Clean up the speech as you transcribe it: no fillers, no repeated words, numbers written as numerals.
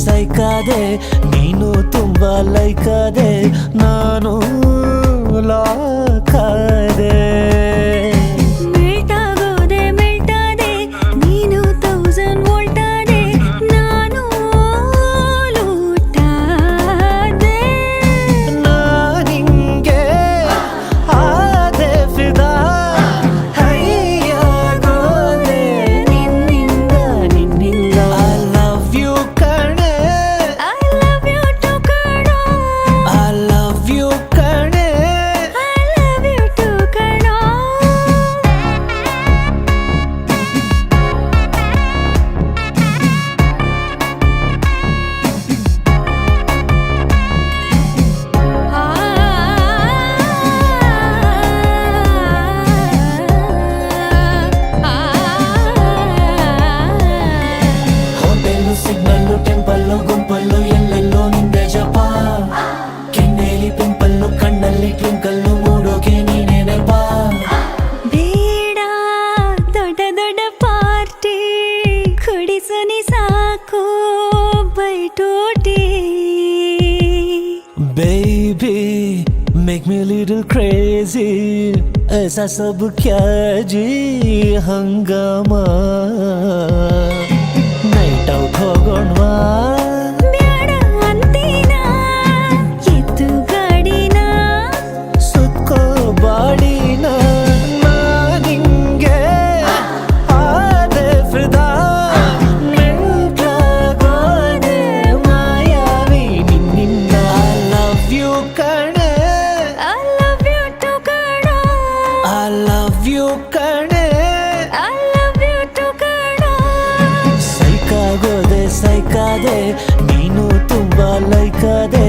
ಸೈಕಾದೆ ನೀನು ತುಂಬಾ ಲೈಕಾದೆ ನಾನು ಲಾಕಾದೆ ಸಿಗ್ನಲ್ಲು ಟೆಂಪಲ್ಲು ಗುಂಪಲ್ಲು ಎಲ್ಲೆಲ್ಲೋ ನಿಂದೆ ಜಪ ಕೆನ್ನೆಲಿ ಪಿಂಪಲ್ಲು ಕಣ್ಣಲ್ಲಿ ಟ್ವಿಂಕಲ್ಲು ಮೂಡೋಕೆ ನೀನೇ ನೆಪ ಬೇಡ ದೊಡ್ಡ ದೊಡ್ಡ ಪಾರ್ಟಿ ಕುಡಿಸನಿ ಸಾಕು ಬೈಟೋಟಿ baby make me little crazy ऐसा सब क्या जी हंगामा ನೈಟ್ ಔಟ್ ಹೋಗೋಣವಾ ಬ್ಯಾಡ ಅಂತೀನಾ ಎತ್ತು ಗಾಡಿನ ಸುತ್ಕೋ ಬಾಡಿನ ನಿಂಗೆ ಆದೆ ಫಿದಾ ಮೆಂಟಾಗೋದೆ ಮಾಯಾವಿ ನಿನ್ನಿಂದ ಐ ಲವ್ ಯು ಕಣೆ ಐ ಲವ್ ಯು ಟು ಕಣ ಐ ಲವ್ ಯು ಕಣೆ ಐ ಲವ್ ಯು ಟು ಕಣ ಸೈಕಾಗೋದೆ ಸೈಕಾದೆ ನೀನು ತುಂಬಾ ಲೈಕಾದೆ